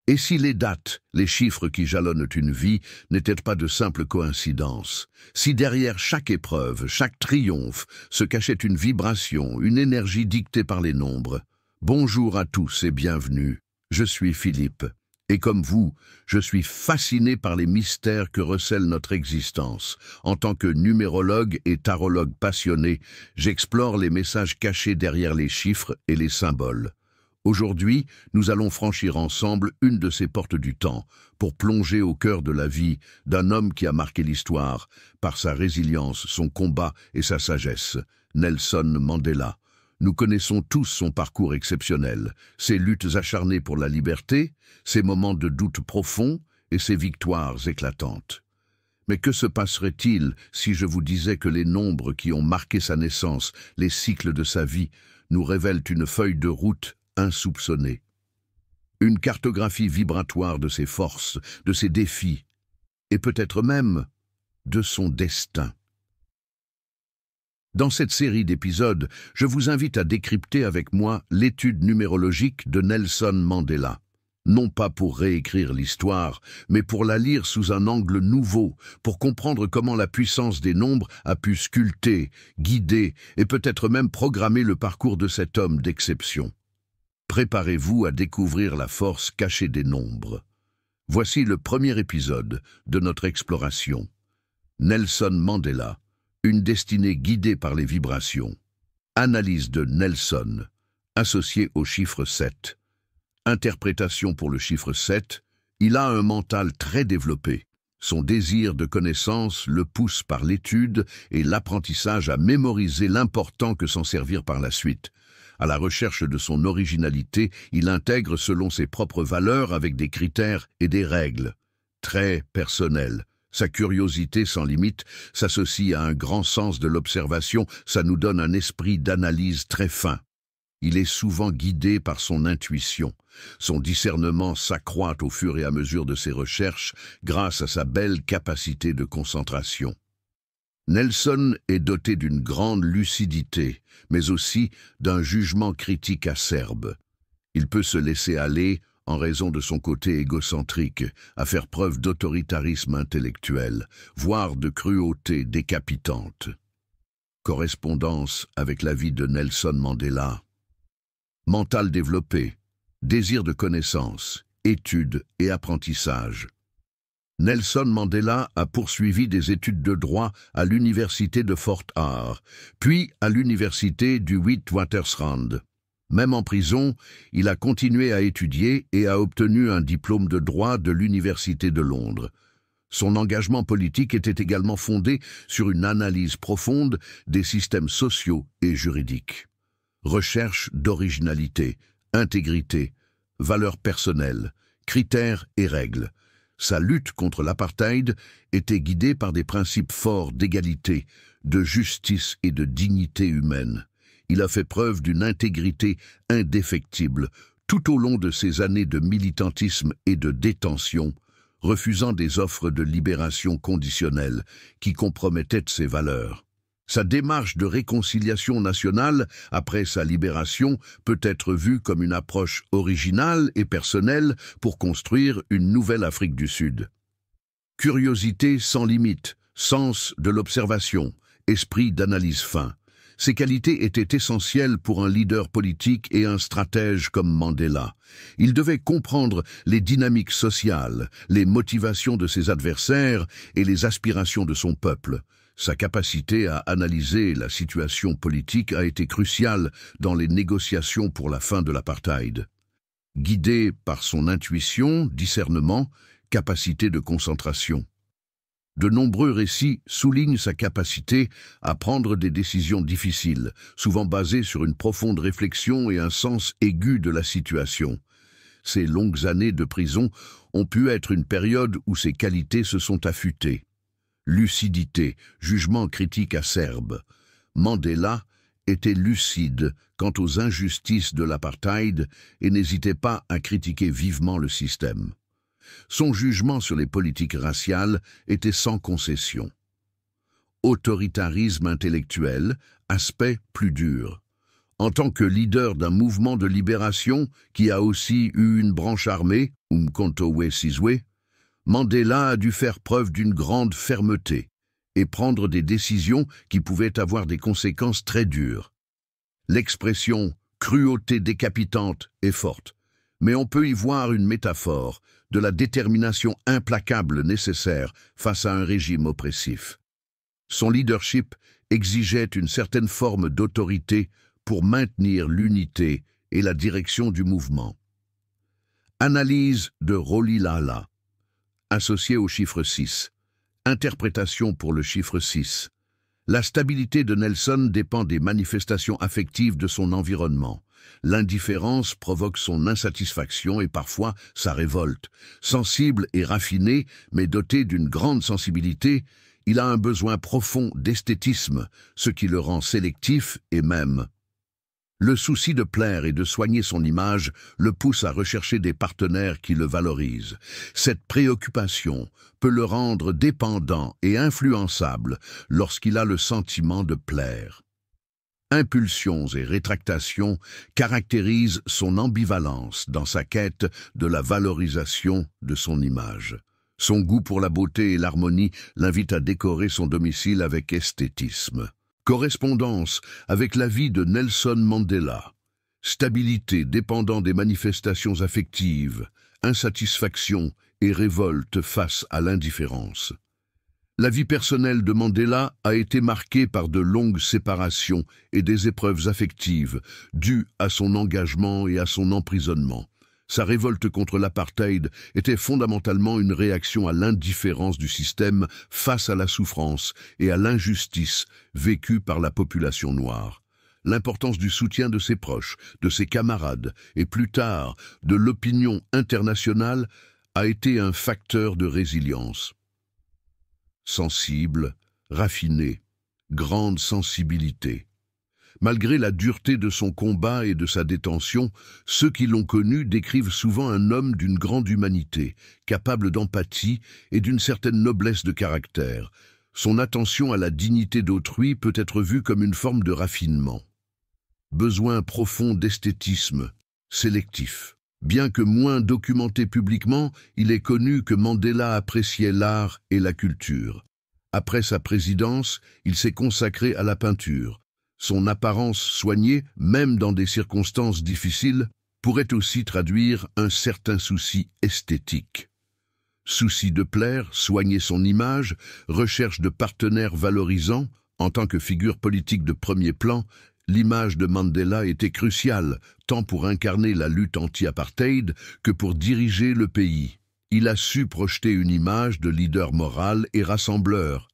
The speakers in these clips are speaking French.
Et si les dates, les chiffres qui jalonnent une vie, n'étaient pas de simples coïncidences? Si derrière chaque épreuve, chaque triomphe, se cachait une vibration, une énergie dictée par les nombres? Bonjour à tous et bienvenue. Je suis Philippe. Et comme vous, je suis fasciné par les mystères que recèle notre existence. En tant que numérologue et tarologue passionné, j'explore les messages cachés derrière les chiffres et les symboles. Aujourd'hui, nous allons franchir ensemble une de ces portes du temps pour plonger au cœur de la vie d'un homme qui a marqué l'histoire par sa résilience, son combat et sa sagesse, Nelson Mandela. Nous connaissons tous son parcours exceptionnel, ses luttes acharnées pour la liberté, ses moments de doute profonds et ses victoires éclatantes. Mais que se passerait-il si je vous disais que les nombres qui ont marqué sa naissance, les cycles de sa vie, nous révèlent une feuille de route insoupçonnée? Une cartographie vibratoire de ses forces, de ses défis, et peut-être même de son destin. Dans cette série d'épisodes, je vous invite à décrypter avec moi l'étude numérologique de Nelson Mandela. Non pas pour réécrire l'histoire, mais pour la lire sous un angle nouveau, pour comprendre comment la puissance des nombres a pu sculpter, guider et peut-être même programmer le parcours de cet homme d'exception. Préparez-vous à découvrir la force cachée des nombres. Voici le premier épisode de notre exploration. Nelson Mandela. Une destinée guidée par les vibrations. Analyse de Nelson, associée au chiffre 7. Interprétation pour le chiffre 7, il a un mental très développé. Son désir de connaissance le pousse par l'étude et l'apprentissage à mémoriser l'important que s'en servir par la suite. À la recherche de son originalité, il intègre selon ses propres valeurs avec des critères et des règles. Très personnels. Sa curiosité sans limite s'associe à un grand sens de l'observation, ça nous donne un esprit d'analyse très fin. Il est souvent guidé par son intuition. Son discernement s'accroît au fur et à mesure de ses recherches grâce à sa belle capacité de concentration. Nelson est doté d'une grande lucidité, mais aussi d'un jugement critique acerbe. Il peut se laisser aller, en raison de son côté égocentrique, à faire preuve d'autoritarisme intellectuel, voire de cruauté décapitante. Correspondance avec la vie de Nelson Mandela. Mental développé, désir de connaissance, études et apprentissage. Nelson Mandela a poursuivi des études de droit à l'université de Fort Hare, puis à l'université du Witwatersrand. Même en prison, il a continué à étudier et a obtenu un diplôme de droit de l'Université de Londres. Son engagement politique était également fondé sur une analyse profonde des systèmes sociaux et juridiques. Recherche d'originalité, intégrité, valeurs personnelles, critères et règles. Sa lutte contre l'apartheid était guidée par des principes forts d'égalité, de justice et de dignité humaine. Il a fait preuve d'une intégrité indéfectible tout au long de ses années de militantisme et de détention, refusant des offres de libération conditionnelle qui compromettaient ses valeurs. Sa démarche de réconciliation nationale après sa libération peut être vue comme une approche originale et personnelle pour construire une nouvelle Afrique du Sud. Curiosité sans limite, sens de l'observation, esprit d'analyse fin. Ces qualités étaient essentielles pour un leader politique et un stratège comme Mandela. Il devait comprendre les dynamiques sociales, les motivations de ses adversaires et les aspirations de son peuple. Sa capacité à analyser la situation politique a été cruciale dans les négociations pour la fin de l'apartheid. Guidé par son intuition, discernement, capacité de concentration. De nombreux récits soulignent sa capacité à prendre des décisions difficiles, souvent basées sur une profonde réflexion et un sens aigu de la situation. Ces longues années de prison ont pu être une période où ses qualités se sont affûtées. Lucidité, jugement critique acerbe. Mandela était lucide quant aux injustices de l'apartheid et n'hésitait pas à critiquer vivement le système. Son jugement sur les politiques raciales était sans concession. Autoritarisme intellectuel, aspect plus dur. En tant que leader d'un mouvement de libération qui a aussi eu une branche armée, Umkhonto we Sizwe, Mandela a dû faire preuve d'une grande fermeté et prendre des décisions qui pouvaient avoir des conséquences très dures. L'expression « cruauté décapitante » est forte, mais on peut y voir une métaphore de la détermination implacable nécessaire face à un régime oppressif. Son leadership exigeait une certaine forme d'autorité pour maintenir l'unité et la direction du mouvement. Analyse de Rolihlahla, associée au chiffre 6. Interprétation pour le chiffre 6. La stabilité de Nelson dépend des manifestations affectives de son environnement. L'indifférence provoque son insatisfaction et parfois sa révolte. Sensible et raffiné, mais doté d'une grande sensibilité, il a un besoin profond d'esthétisme, ce qui le rend sélectif et même. Le souci de plaire et de soigner son image le pousse à rechercher des partenaires qui le valorisent. Cette préoccupation peut le rendre dépendant et influençable lorsqu'il a le sentiment de plaire. Impulsions et rétractations caractérisent son ambivalence dans sa quête de la valorisation de son image. Son goût pour la beauté et l'harmonie l'invite à décorer son domicile avec esthétisme. Correspondance avec la vie de Nelson Mandela. Stabilité dépendant des manifestations affectives, insatisfaction et révolte face à l'indifférence. La vie personnelle de Mandela a été marquée par de longues séparations et des épreuves affectives dues à son engagement et à son emprisonnement. Sa révolte contre l'apartheid était fondamentalement une réaction à l'indifférence du système face à la souffrance et à l'injustice vécue par la population noire. L'importance du soutien de ses proches, de ses camarades et plus tard de l'opinion internationale a été un facteur de résilience. Sensible, raffiné, grande sensibilité. Malgré la dureté de son combat et de sa détention, ceux qui l'ont connu décrivent souvent un homme d'une grande humanité, capable d'empathie et d'une certaine noblesse de caractère. Son attention à la dignité d'autrui peut être vue comme une forme de raffinement. Besoin profond d'esthétisme, sélectif. Bien que moins documenté publiquement, il est connu que Mandela appréciait l'art et la culture. Après sa présidence, il s'est consacré à la peinture. Son apparence soignée, même dans des circonstances difficiles, pourrait aussi traduire un certain souci esthétique. Souci de plaire, soigner son image, recherche de partenaires valorisants, en tant que figure politique de premier plan, l'image de Mandela était cruciale, tant pour incarner la lutte anti-apartheid que pour diriger le pays. Il a su projeter une image de leader moral et rassembleur.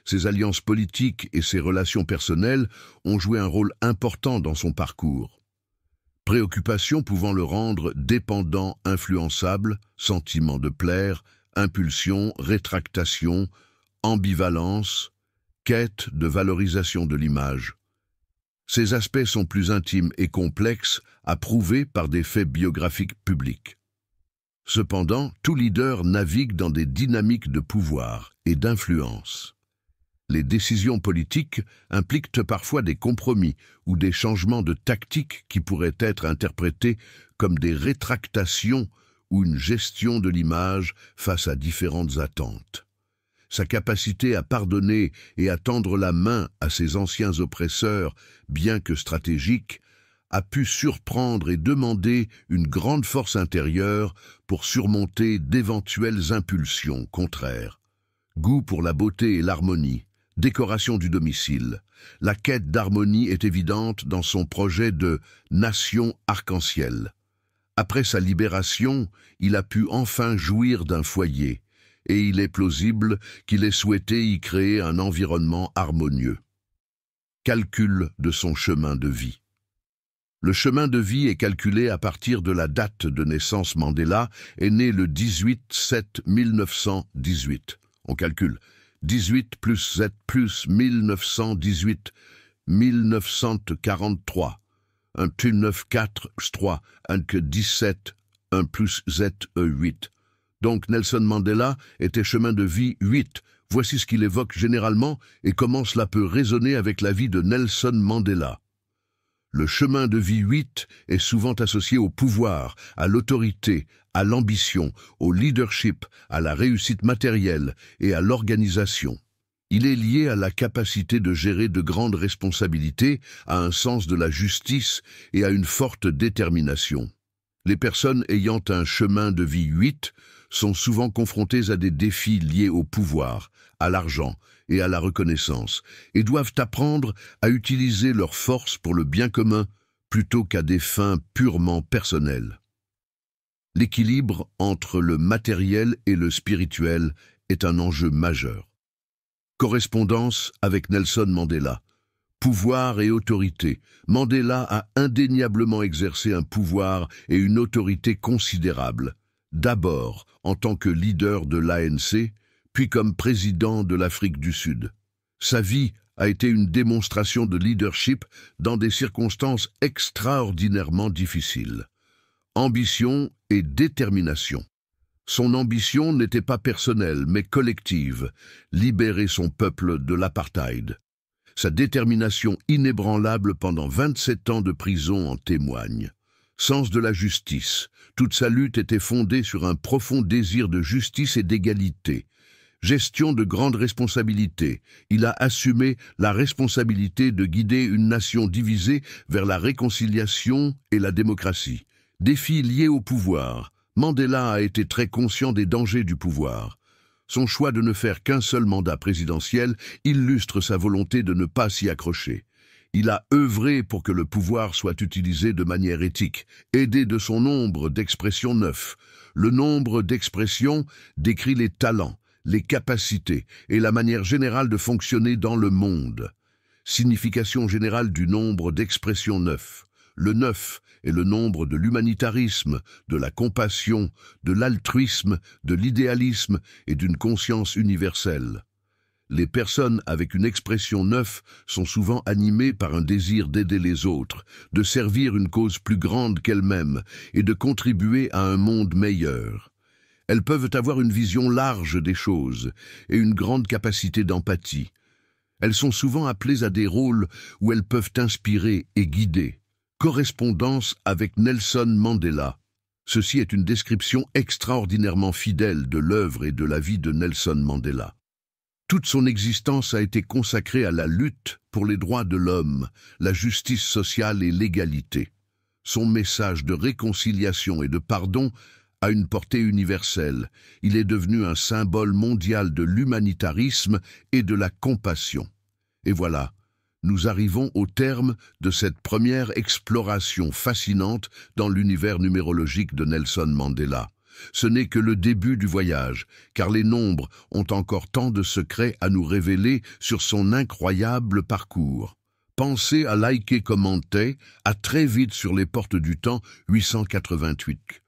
Ses alliances politiques et ses relations personnelles ont joué un rôle important dans son parcours. Préoccupations pouvant le rendre dépendant, influençable, sentiment de plaire, impulsion, rétractation, ambivalence, quête de valorisation de l'image. Ces aspects sont plus intimes et complexes à prouver par des faits biographiques publics. Cependant, tout leader navigue dans des dynamiques de pouvoir et d'influence. Les décisions politiques impliquent parfois des compromis ou des changements de tactique qui pourraient être interprétés comme des rétractations ou une gestion de l'image face à différentes attentes. Sa capacité à pardonner et à tendre la main à ses anciens oppresseurs, bien que stratégique, a pu surprendre et demander une grande force intérieure pour surmonter d'éventuelles impulsions contraires. Goût pour la beauté et l'harmonie. Décoration du domicile. La quête d'harmonie est évidente dans son projet de « nation arc-en-ciel ». Après sa libération, il a pu enfin jouir d'un foyer, et il est plausible qu'il ait souhaité y créer un environnement harmonieux. Calcul de son chemin de vie. Le chemin de vie est calculé à partir de la date de naissance. Mandela est né le 18/7/1918. On calcule 18 plus 7 plus 1918, 1943. 1 plus 9, 4, 3, 1 que 17, 1 plus Z, 8. Donc Nelson Mandela était chemin de vie 8. Voici ce qu'il évoque généralement et comment cela peut résonner avec la vie de Nelson Mandela. Le chemin de vie 8 est souvent associé au pouvoir, à l'autorité, à l'ambition, au leadership, à la réussite matérielle et à l'organisation. Il est lié à la capacité de gérer de grandes responsabilités, à un sens de la justice et à une forte détermination. Les personnes ayant un chemin de vie 8 sont souvent confrontées à des défis liés au pouvoir, à l'argent et à la reconnaissance, et doivent apprendre à utiliser leurs forces pour le bien commun plutôt qu'à des fins purement personnelles. L'équilibre entre le matériel et le spirituel est un enjeu majeur. Correspondance avec Nelson Mandela. Pouvoir et autorité. Mandela a indéniablement exercé un pouvoir et une autorité considérables. D'abord en tant que leader de l'ANC, puis comme président de l'Afrique du Sud. Sa vie a été une démonstration de leadership dans des circonstances extraordinairement difficiles. Ambition et détermination. Son ambition n'était pas personnelle, mais collective, libérer son peuple de l'apartheid. Sa détermination inébranlable pendant 27 ans de prison en témoigne. Sens de la justice. Toute sa lutte était fondée sur un profond désir de justice et d'égalité. Gestion de grandes responsabilités. Il a assumé la responsabilité de guider une nation divisée vers la réconciliation et la démocratie. Défis liés au pouvoir. Mandela a été très conscient des dangers du pouvoir. Son choix de ne faire qu'un seul mandat présidentiel illustre sa volonté de ne pas s'y accrocher. Il a œuvré pour que le pouvoir soit utilisé de manière éthique, aidé de son nombre d'expressions 9. Le nombre d'expressions décrit les talents, les capacités et la manière générale de fonctionner dans le monde. Signification générale du nombre d'expressions 9. Le 9 est le nombre de l'humanitarisme, de la compassion, de l'altruisme, de l'idéalisme et d'une conscience universelle. Les personnes avec une expression 9 sont souvent animées par un désir d'aider les autres, de servir une cause plus grande qu'elles-mêmes et de contribuer à un monde meilleur. Elles peuvent avoir une vision large des choses et une grande capacité d'empathie. Elles sont souvent appelées à des rôles où elles peuvent inspirer et guider. Correspondance avec Nelson Mandela. Ceci est une description extraordinairement fidèle de l'œuvre et de la vie de Nelson Mandela. Toute son existence a été consacrée à la lutte pour les droits de l'homme, la justice sociale et l'égalité. Son message de réconciliation et de pardon a une portée universelle. Il est devenu un symbole mondial de l'humanitarisme et de la compassion. Et voilà, nous arrivons au terme de cette première exploration fascinante dans l'univers numérologique de Nelson Mandela. Ce n'est que le début du voyage, car les nombres ont encore tant de secrets à nous révéler sur son incroyable parcours. Pensez à liker, commenter, à très vite sur les portes du temps 888.